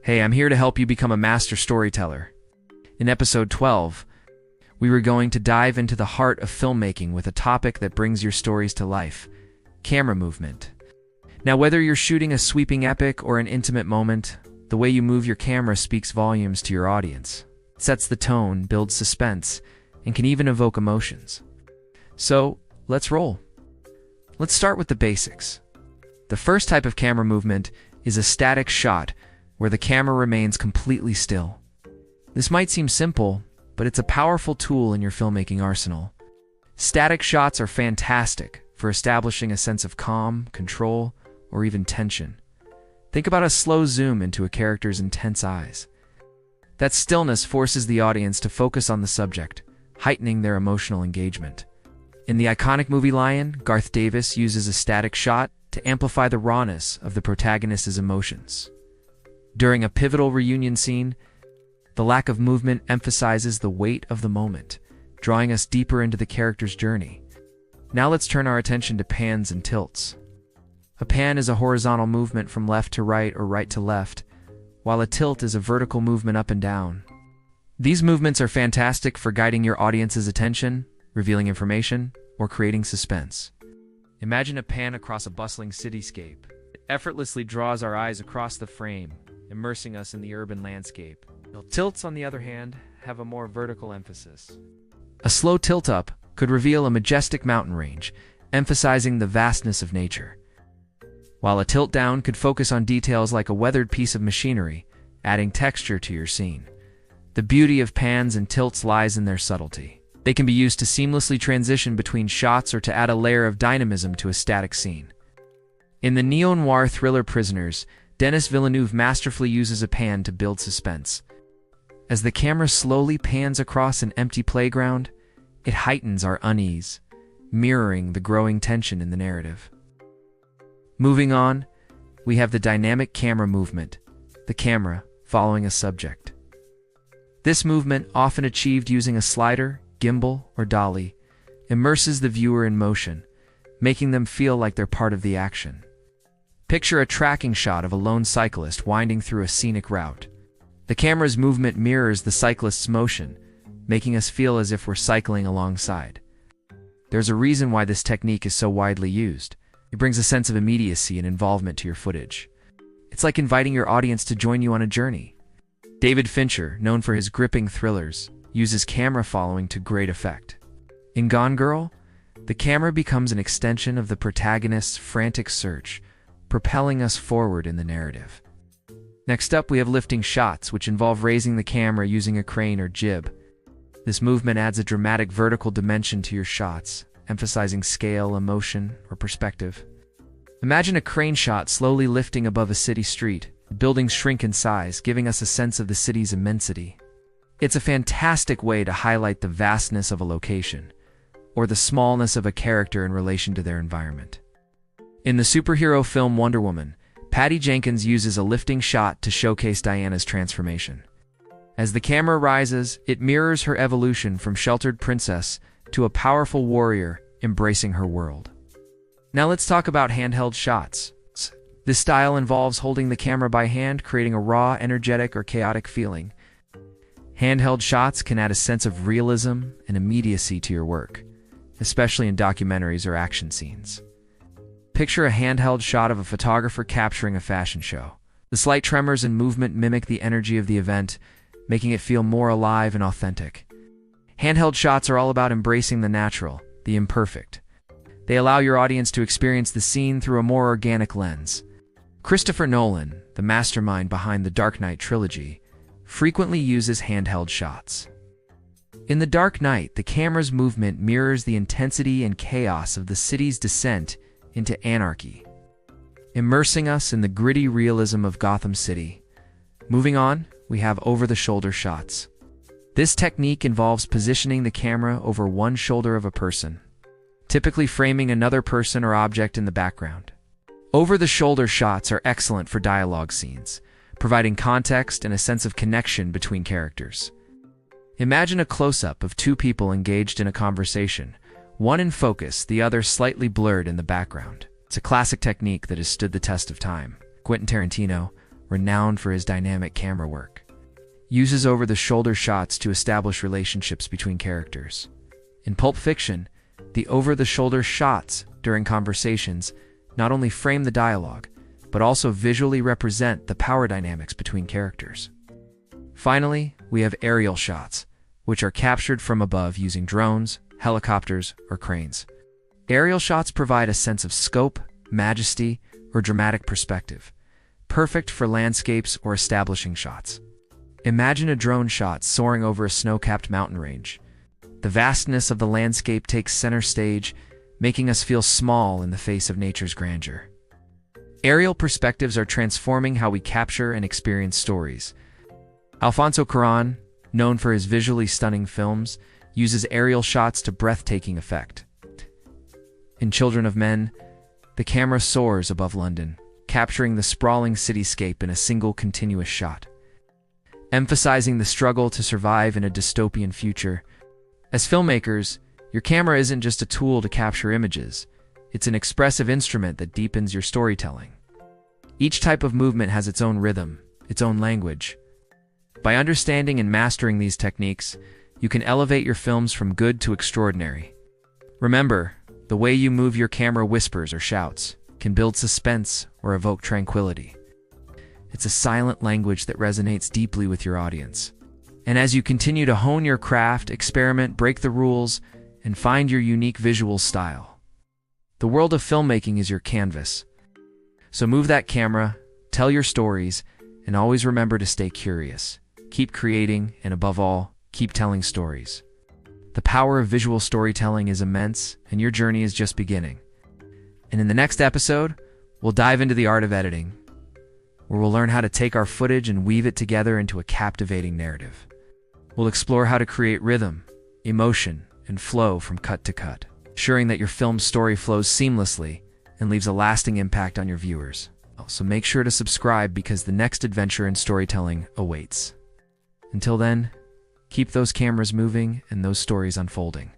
Hey, I'm here to help you become a master storyteller. In episode 12, we were going to dive into the heart of filmmaking with a topic that brings your stories to life: camera movement. Now, whether you're shooting a sweeping epic or an intimate moment, the way you move your camera speaks volumes to your audience. It sets the tone, builds suspense, and can even evoke emotions. So, let's roll. Let's start with the basics. The first type of camera movement is a static shot, where the camera remains completely still. This might seem simple, but it's a powerful tool in your filmmaking arsenal. Static shots are fantastic for establishing a sense of calm, control, or even tension. Think about a slow zoom into a character's intense eyes. That stillness forces the audience to focus on the subject, heightening their emotional engagement. In the iconic movie Lion, Garth Davis uses a static shot to amplify the rawness of the protagonist's emotions. During a pivotal reunion scene, the lack of movement emphasizes the weight of the moment, drawing us deeper into the character's journey. Now let's turn our attention to pans and tilts. A pan is a horizontal movement from left to right or right to left, while a tilt is a vertical movement up and down. These movements are fantastic for guiding your audience's attention, revealing information, or creating suspense. Imagine a pan across a bustling cityscape. It effortlessly draws our eyes across the frame, immersing us in the urban landscape. Tilts, on the other hand, have a more vertical emphasis. A slow tilt-up could reveal a majestic mountain range, emphasizing the vastness of nature, while a tilt-down could focus on details like a weathered piece of machinery, adding texture to your scene. The beauty of pans and tilts lies in their subtlety. They can be used to seamlessly transition between shots or to add a layer of dynamism to a static scene. In the neo-noir thriller Prisoners, Denis Villeneuve masterfully uses a pan to build suspense. As the camera slowly pans across an empty playground, it heightens our unease, mirroring the growing tension in the narrative. Moving on, we have the dynamic camera movement, the camera following a subject. This movement, often achieved using a slider, gimbal, or dolly, immerses the viewer in motion, making them feel like they're part of the action. Picture a tracking shot of a lone cyclist winding through a scenic route. The camera's movement mirrors the cyclist's motion, making us feel as if we're cycling alongside. There's a reason why this technique is so widely used. It brings a sense of immediacy and involvement to your footage. It's like inviting your audience to join you on a journey. David Fincher, known for his gripping thrillers, uses camera following to great effect. In Gone Girl, the camera becomes an extension of the protagonist's frantic search, propelling us forward in the narrative. Next up, we have lifting shots, which involve raising the camera using a crane or jib. This movement adds a dramatic vertical dimension to your shots, emphasizing scale, emotion, or perspective. Imagine a crane shot slowly lifting above a city street. Buildings shrink in size, giving us a sense of the city's immensity. It's a fantastic way to highlight the vastness of a location, or the smallness of a character in relation to their environment. In the superhero film Wonder Woman, Patty Jenkins uses a lifting shot to showcase Diana's transformation. As the camera rises, it mirrors her evolution from sheltered princess to a powerful warrior embracing her world. Now let's talk about handheld shots. This style involves holding the camera by hand, creating a raw, energetic, or chaotic feeling. Handheld shots can add a sense of realism and immediacy to your work, especially in documentaries or action scenes. Picture a handheld shot of a photographer capturing a fashion show. The slight tremors and movement mimic the energy of the event, making it feel more alive and authentic. Handheld shots are all about embracing the natural, the imperfect. They allow your audience to experience the scene through a more organic lens. Christopher Nolan, the mastermind behind the Dark Knight trilogy, frequently uses handheld shots. In The Dark Knight, the camera's movement mirrors the intensity and chaos of the city's descent into anarchy, immersing us in the gritty realism of Gotham City. Moving on, we have over-the-shoulder shots. This technique involves positioning the camera over one shoulder of a person, typically framing another person or object in the background. Over-the-shoulder shots are excellent for dialogue scenes, providing context and a sense of connection between characters. Imagine a close-up of two people engaged in a conversation, one in focus, the other slightly blurred in the background. It's a classic technique that has stood the test of time. Quentin Tarantino, renowned for his dynamic camera work, uses over-the-shoulder shots to establish relationships between characters. In Pulp Fiction, the over-the-shoulder shots during conversations not only frame the dialogue, but also visually represent the power dynamics between characters. Finally, we have aerial shots, which are captured from above using drones, helicopters, or cranes. Aerial shots provide a sense of scope, majesty, or dramatic perspective, perfect for landscapes or establishing shots. Imagine a drone shot soaring over a snow-capped mountain range. The vastness of the landscape takes center stage, making us feel small in the face of nature's grandeur. Aerial perspectives are transforming how we capture and experience stories. Alfonso Cuarón, known for his visually stunning films, uses aerial shots to breathtaking effect. In Children of Men, the camera soars above London, capturing the sprawling cityscape in a single continuous shot, emphasizing the struggle to survive in a dystopian future. As filmmakers, your camera isn't just a tool to capture images, it's an expressive instrument that deepens your storytelling. Each type of movement has its own rhythm, its own language. By understanding and mastering these techniques, you can elevate your films from good to extraordinary. Remember, the way you move your camera whispers or shouts, can build suspense or evoke tranquility. It's a silent language that resonates deeply with your audience. And as you continue to hone your craft, experiment, break the rules, and find your unique visual style, the world of filmmaking is your canvas. So move that camera, tell your stories, and always remember to stay curious. Keep creating, and above all, keep telling stories. The power of visual storytelling is immense, and your journey is just beginning. And in the next episode, we'll dive into the art of editing, where we'll learn how to take our footage and weave it together into a captivating narrative. We'll explore how to create rhythm, emotion, and flow from cut to cut, ensuring that your film's story flows seamlessly and leaves a lasting impact on your viewers. So make sure to subscribe because the next adventure in storytelling awaits. Until then, keep those cameras moving and those stories unfolding.